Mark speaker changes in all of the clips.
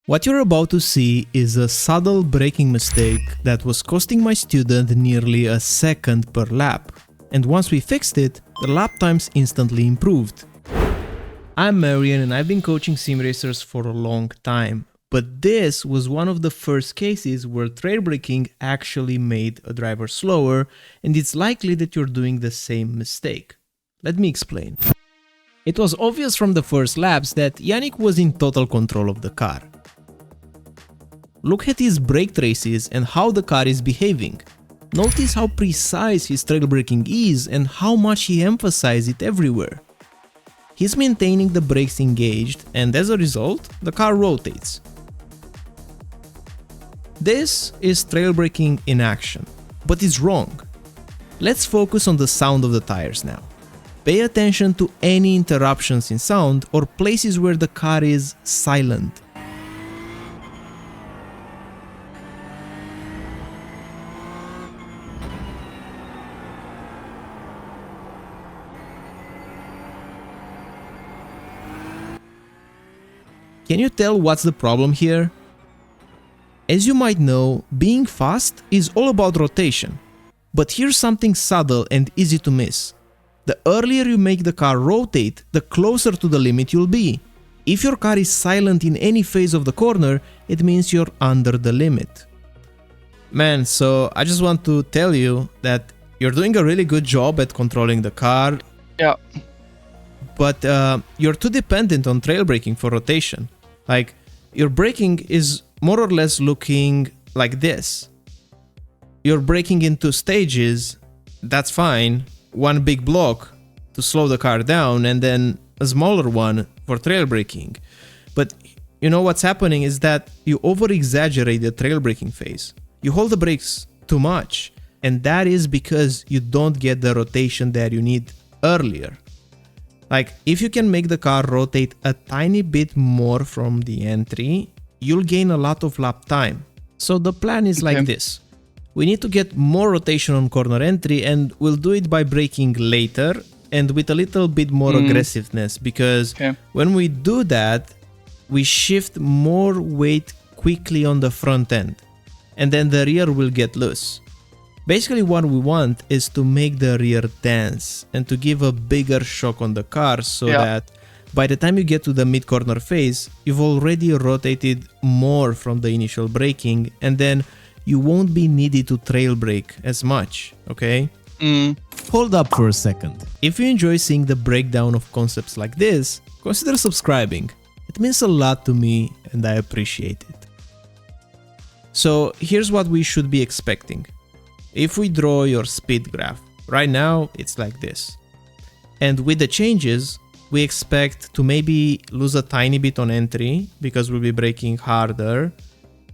Speaker 1: What you're about to see is a subtle braking mistake that was costing my student nearly a second per lap. And once we fixed it, the lap times instantly improved. I'm Marian and I've been coaching sim racers for a long time. But this was one of the first cases where trail braking actually made a driver slower, and it's likely that you're doing the same mistake. Let me explain. It was obvious from the first laps that Yannick was in total control of the car. Look at his brake traces and how the car is behaving. Notice how precise his trail braking is and how much he emphasizes it everywhere. He's maintaining the brakes engaged, and as a result, the car rotates. This is trail braking in action, but it's wrong. Let's focus on the sound of the tires now. Pay attention to any interruptions in sound or places where the car is silent. Can you tell what's the problem here? As you might know, being fast is all about rotation. But here's something subtle and easy to miss. The earlier you make the car rotate, the closer to the limit you'll be. If your car is silent in any phase of the corner, it means you're under the limit. Man, so I just want to tell you that you're doing a really good job at controlling the car.
Speaker 2: Yeah.
Speaker 1: But you're too dependent on trail braking for rotation. Like, your braking is more or less looking like this. You're braking in two stages, that's fine. One big block to slow the car down and then a smaller one for trail braking. But you know what's happening is that you over-exaggerate the trail braking phase. You hold the brakes too much, and that is because you don't get the rotation that you need earlier. Like, if you can make the car rotate a tiny bit more from the entry, you'll gain a lot of lap time. So the plan is like this. We need to get more rotation on corner entry, and we'll do it by braking later and with a little bit more aggressiveness, because when we do that, we shift more weight quickly on the front end, and then the rear will get loose. Basically what we want is to make the rear dance and to give a bigger shock on the car so that by the time you get to the mid-corner phase, you've already rotated more from the initial braking, and then you won't be needed to trail brake as much, okay? Hold up for a second. If you enjoy seeing the breakdown of concepts like this, consider subscribing. It means a lot to me and I appreciate it. So here's what we should be expecting. If we draw your speed graph, right now it's like this. And with the changes, we expect to maybe lose a tiny bit on entry because we'll be braking harder.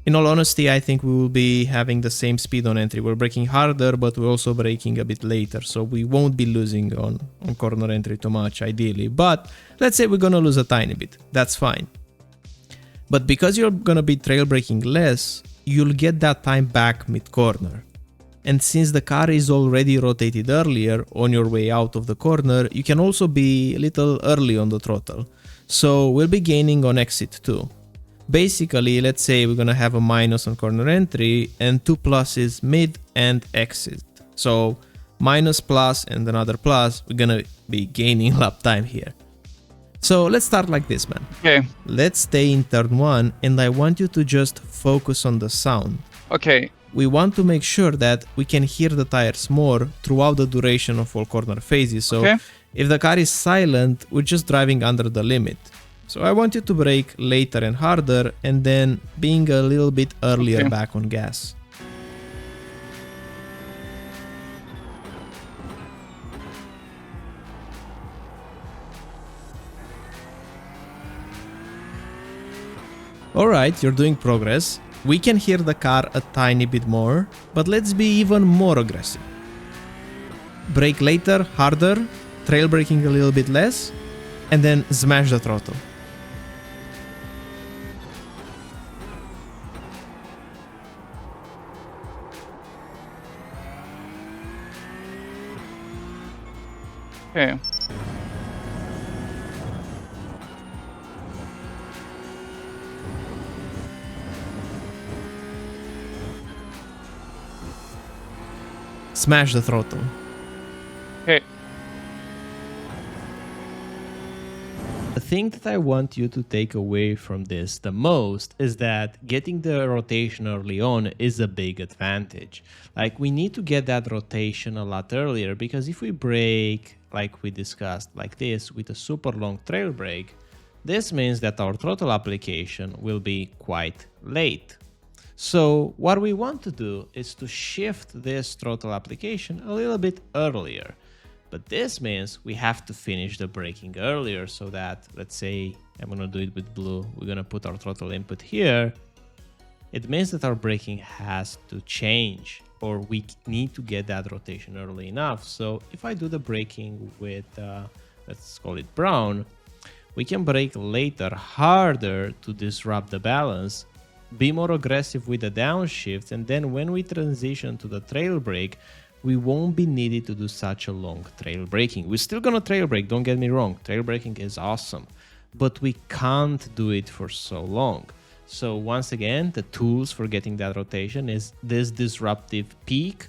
Speaker 1: In all honesty, I think we will be having the same speed on entry. We're braking harder, but we're also braking a bit later, so we won't be losing on corner entry too much, ideally. But let's say we're gonna lose a tiny bit. That's fine. But because you're gonna be trail braking less, you'll get that time back mid-corner. And since the car is already rotated earlier on your way out of the corner, you can also be a little early on the throttle. So we'll be gaining on exit too. Basically, let's say we're gonna have a minus on corner entry and two pluses mid and exit. So minus plus and another plus, we're gonna be gaining lap time here. So let's start like this, man.
Speaker 2: Okay.
Speaker 1: Let's stay in turn one, and I want you to just focus on the sound.
Speaker 2: Okay.
Speaker 1: We want to make sure that we can hear the tires more throughout the duration of all corner phases. So if the car is silent, we're just driving under the limit. So I want you to brake later and harder, and then being a little bit earlier back on gas. Alright, you're doing progress. We can hear the car a tiny bit more, but let's be even more aggressive. Brake later, harder, trail braking a little bit less, and then smash the throttle.
Speaker 2: Okay.
Speaker 1: Smash the throttle.
Speaker 2: Okay.
Speaker 1: The thing that I want you to take away from this the most is that getting the rotation early on is a big advantage. Like, we need to get that rotation a lot earlier, because if we brake, like we discussed, like this, with a super long trail brake, this means that our throttle application will be quite late. So what we want to do is to shift this throttle application a little bit earlier. But this means we have to finish the braking earlier, so that, let's say, I'm going to do it with blue. We're going to put our throttle input here. It means that our braking has to change, or we need to get that rotation early enough. So if I do the braking with, let's call it brown, we can brake later harder to disrupt the balance, be more aggressive with the downshift, and then when we transition to the trail brake, we won't be needed to do such a long trail braking. We're still gonna trail brake, don't get me wrong. Trail braking is awesome, but we can't do it for so long. So once again, the tools for getting that rotation is this disruptive peak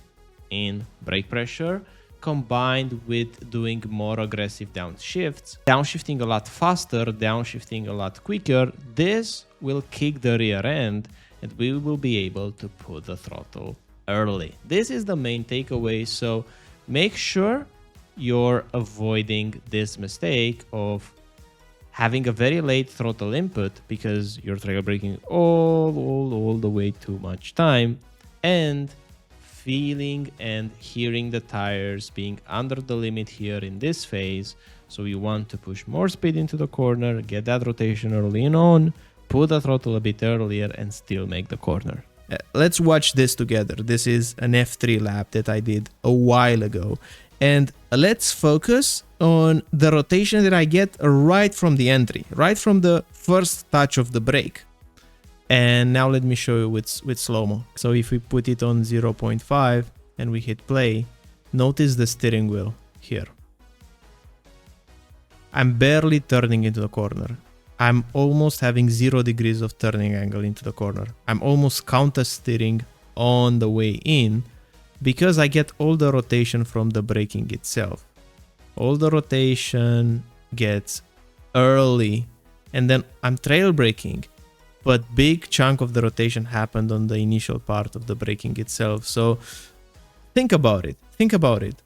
Speaker 1: in brake pressure, combined with doing more aggressive downshifts. Downshifting a lot faster, downshifting a lot quicker. This will kick the rear end, and we will be able to put the throttle early. This is the main takeaway, so make sure you're avoiding this mistake of having a very late throttle input because you're trail braking all the way too much time, and feeling and hearing the tires being under the limit here in this phase. So you want to push more speed into the corner, get that rotation early on, put the throttle a bit earlier, and still make the corner. Let's watch this together. This is an F3 lap that I did a while ago. And let's focus on the rotation that I get right from the entry, right from the first touch of the brake. And now let me show you with slow-mo. So if we put it on 0.5 and we hit play, notice the steering wheel here. I'm barely turning into the corner. I'm almost having 0 degrees of turning angle into the corner. I'm almost counter steering on the way in because I get all the rotation from the braking itself. All the rotation gets early, and then I'm trail braking, but big chunk of the rotation happened on the initial part of the braking itself. So think about it. Think about it.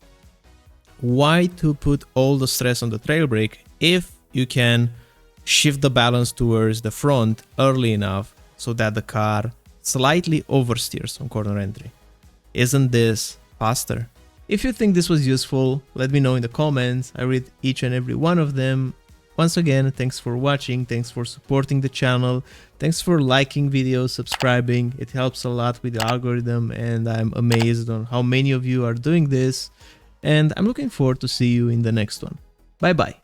Speaker 1: Why to put all the stress on the trail brake if you can shift the balance towards the front early enough so that the car slightly oversteers on corner entry? Isn't this faster? If you think this was useful, let me know in the comments. I read each and every one of them. Once again, thanks for watching, thanks for supporting the channel, thanks for liking videos, subscribing. It helps a lot with the algorithm, and I'm amazed on how many of you are doing this, and I'm looking forward to see you in the next one. Bye bye.